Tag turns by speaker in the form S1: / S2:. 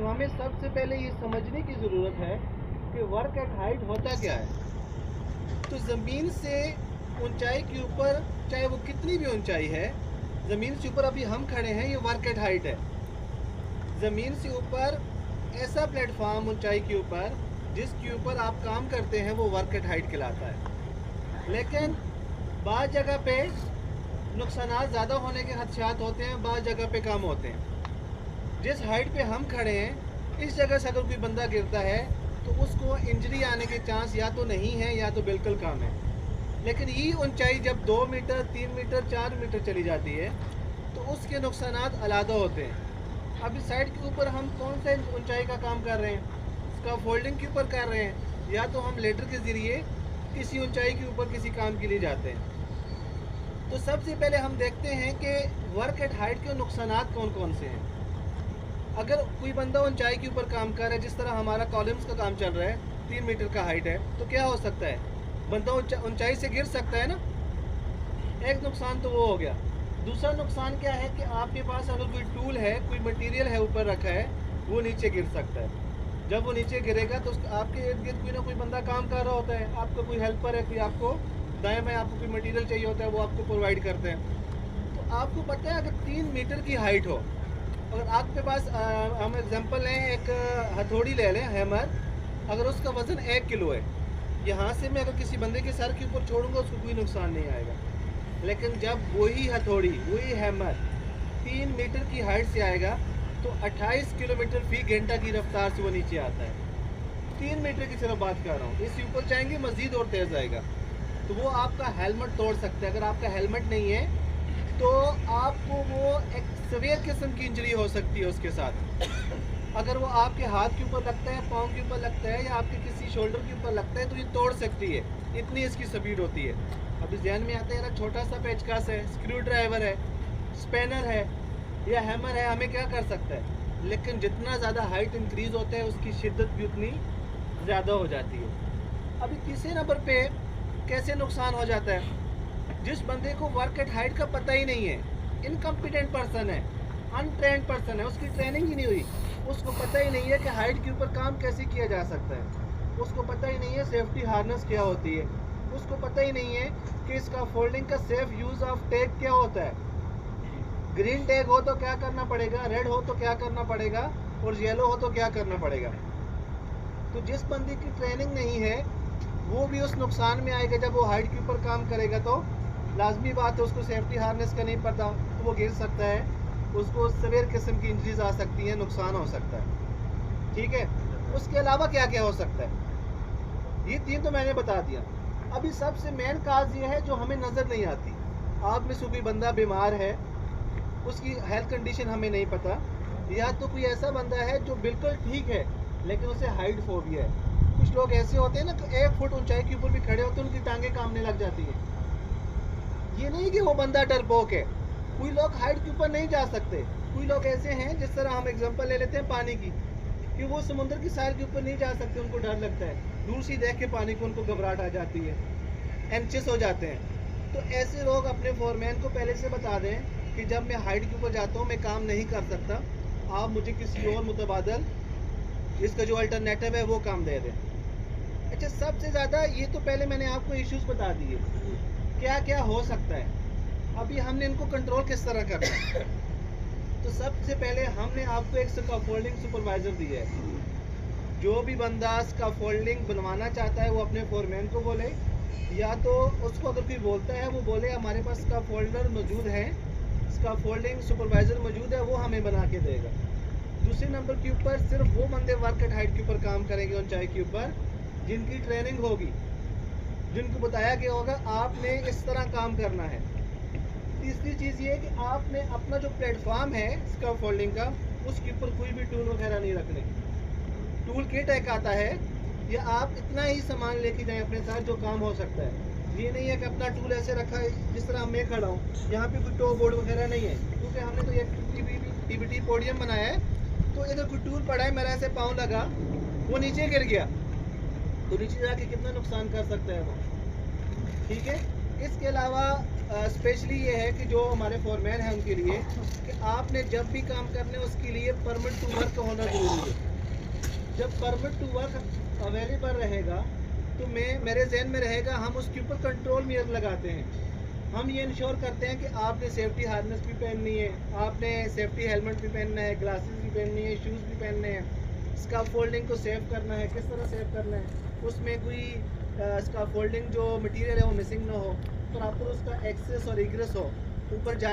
S1: तो हमें सबसे पहले ये समझने की ज़रूरत है कि वर्क एट हाइट होता क्या है। तो ज़मीन से ऊंचाई के ऊपर, चाहे वो कितनी भी ऊंचाई है, ज़मीन से ऊपर अभी हम खड़े हैं, ये वर्क एट हाइट है। ज़मीन से ऊपर ऐसा प्लेटफॉर्म ऊंचाई के ऊपर जिसके ऊपर आप काम करते हैं वो वर्क एट हाइट कहलाता है। लेकिन बाज़ जगह पे नुकसान ज़्यादा होने के खदशात होते हैं, बाज़ जगह पे कम होते हैं। जिस हाइट पे हम खड़े हैं, इस जगह से अगर कोई बंदा गिरता है तो उसको इंजरी आने के चांस या तो नहीं है या तो बिल्कुल कम है। लेकिन ये ऊंचाई जब 2 मीटर 3 मीटर 4 मीटर चली जाती है तो उसके नुकसान अलग होते हैं। अब इस साइड के ऊपर हम कौन सा ऊंचाई का काम कर रहे हैं, स्कैफोल्डिंग के ऊपर कर रहे हैं, या तो हम लेडर के ज़रिए किसी ऊंचाई के ऊपर किसी काम के लिए जाते हैं। तो सबसे पहले हम देखते हैं कि वर्क एट हाइट के नुकसान कौन कौन से हैं। अगर कोई बंदा ऊंचाई के ऊपर काम कर रहा है, जिस तरह हमारा कॉलम्स का काम चल रहा है, 3 मीटर का हाइट है, तो क्या हो सकता है, बंदा ऊंचाई से गिर सकता है ना। एक नुकसान तो वो हो गया। दूसरा नुकसान क्या है कि आपके पास अगर कोई टूल है, कोई मटेरियल है ऊपर रखा है, वो नीचे गिर सकता है। जब वो नीचे गिरेगा तो आपके इर्द गिर्द कोई ना कोई बंदा काम कर रहा होता है, आपका कोई हेल्पर है, कोई आपको दाएं बाएं आपको कोई मटेरियल चाहिए होता है, वो आपको प्रोवाइड करते हैं। तो आपको पता है अगर 3 मीटर की हाइट हो, अगर आपके पास हम एग्जांपल लें, एक हथौड़ी ले लें, हैमर, अगर उसका वज़न 1 किलो है, यहाँ से मैं अगर किसी बंदे के सर के ऊपर छोड़ूंगा उसको कोई नुकसान नहीं आएगा। लेकिन जब वही हथौड़ी, वही हैमर 3 मीटर की हाइट से आएगा तो 28 किलोमीटर फी घंटा की रफ्तार से वो नीचे आता है। 3 मीटर की सिर्फ बात कर रहा हूँ, इससे ऊपर जाएंगे मज़ीद और तेज़ आएगा, तो वो आपका हेलमेट तोड़ सकता है। अगर आपका हेलमेट नहीं है तो आपको वो एक सवेयर किस्म की इंजरी हो सकती है उसके साथ। अगर वो आपके हाथ के ऊपर लगता है, पाँव के ऊपर लगता है, या आपके किसी शोल्डर के ऊपर लगता है तो ये तोड़ सकती है, इतनी इसकी स्पीड होती है। अभी ध्यान में आता है यार, छोटा सा पेचकस है, स्क्रू ड्राइवर है, स्पेनर है या हैमर है, हमें क्या कर सकता है। लेकिन जितना ज़्यादा हाइट इंक्रीज़ होता है उसकी शिद्दत भी उतनी ज़्यादा हो जाती है। अभी तीसरे नंबर पे कैसे नुकसान हो जाता है, जिस बंदे को वर्क एट हाइट का पता ही नहीं है, इनकम्पिटेंट पर्सन है, अनट्रेंड पर्सन है, उसकी ट्रेनिंग ही नहीं हुई, उसको पता ही नहीं है कि हाइट के ऊपर काम कैसे किया जा सकता है, उसको पता ही नहीं है सेफ्टी हार्नेस क्या होती है, उसको पता ही नहीं है कि इसका फोल्डिंग का सेफ यूज़ ऑफ टैग क्या होता है। ग्रीन टैग हो तो क्या करना पड़ेगा, रेड हो तो क्या करना पड़ेगा, और येलो हो तो क्या करना पड़ेगा। तो जिस बंदे की ट्रेनिंग नहीं है वो भी उस नुकसान में आएगा। जब वो हाइट के ऊपर काम करेगा तो लाजमी बात है उसको सेफ्टी हार्नेस का नहीं पता, तो वो गिर सकता है, उसको सवेयर किस्म की इंजरीज आ सकती हैं, नुकसान हो सकता है। ठीक है, उसके अलावा क्या क्या हो सकता है, ये 3 तो मैंने बता दिया। अभी सबसे मेन काज ये है जो हमें नज़र नहीं आती। आप में से कोई बंदा बीमार है, उसकी हेल्थ कंडीशन हमें नहीं पता, या तो कोई ऐसा बंदा है जो बिल्कुल ठीक है लेकिन उसे हाइट फोबिया है। कुछ लोग ऐसे होते हैं ना कि 1 फुट ऊंचाई के ऊपर भी खड़े होते हैं, उनकी टांगें कांपने लग जाती है। ये नहीं कि वो बंदा डरपोक है, कोई लोग हाइट के ऊपर नहीं जा सकते। कोई लोग ऐसे हैं, जिस तरह हम एग्जांपल ले लेते हैं पानी की, कि वो समुद्र की साइड के ऊपर नहीं जा सकते, उनको डर लगता है, दूर से देख के पानी को उनको घबराहट आ जाती है, एंशियस हो जाते हैं। तो ऐसे लोग अपने फोरमैन को पहले से बता दें कि जब मैं हाइट के ऊपर जाता हूँ मैं काम नहीं कर सकता, आप मुझे किसी और मुतबादल इसका जो अल्टरनेटिव है वो काम दे दें। अच्छा, सबसे ज़्यादा ये तो पहले मैंने आपको इश्यूज बता दिए क्या क्या हो सकता है। अभी हमने इनको कंट्रोल किस तरह करना है। तो सबसे पहले हमने आपको एक स्कैफोल्डिंग सुपरवाइजर दिया है। जो भी बंदा स्कैफोल्डिंग बनवाना चाहता है वो अपने फोरमैन को बोले, या तो उसको अगर कोई बोलता है वो बोले हमारे पास स्कैफोल्डर मौजूद है, स्कैफोल्डिंग सुपरवाइजर मौजूद है, वो हमें बना के देगा। दूसरे नंबर के ऊपर सिर्फ वो बंदे वर्क एट हाइट के ऊपर काम करेंगे ऊंचाई के ऊपर जिनकी ट्रेनिंग होगी, जिनको बताया गया होगा आपने इस तरह काम करना है। तीसरी चीज़ ये कि आपने अपना जो प्लेटफॉर्म है स्कैफोल्डिंग का, उसके ऊपर कोई भी टूल वगैरह नहीं रखने। टूल किट एक आता है, या आप इतना ही सामान लेके जाएं अपने साथ जो काम हो सकता है। ये नहीं है कि अपना टूल ऐसे रखा है जिस तरह मैं खड़ा हूँ, यहाँ पे कोई टो बोर्ड वगैरह नहीं है, क्योंकि हमने तो एक टीबीटी पोडियम बनाया है। तो इधर कोई टूल पड़ा है, मेरा ऐसे पाँव लगा, वो नीचे गिर गया तो नीचे जाके कितना नुकसान कर सकता है वो। ठीक है, इसके अलावा स्पेशली ये है कि जो हमारे फोरमैन हैं उनके लिए कि आपने जब भी काम करने उसके लिए परमिट टू वर्क होना ज़रूरी है। जब परमिट टू वर्क अवेलेबल रहेगा तो मेरे जहन में रहेगा, हम उसके ऊपर कंट्रोल मेजर लगाते हैं। हम ये इंश्योर करते हैं कि आपने सेफ्टी हार्नेस भी पहननी है, आपने सेफ्टी हेलमेट भी पहनना है, ग्लासेस भी पहननी है, शूज़ भी पहनने हैं, स्काफोल्डिंग को सेव करना है, किस तरह सेव करना है, उसमें कोई स्काफोल्डिंग जो मटेरियल है वो मिसिंग ना हो, प्रॉपर उसका एक्सेस और इग्रेस हो, ऊपर जा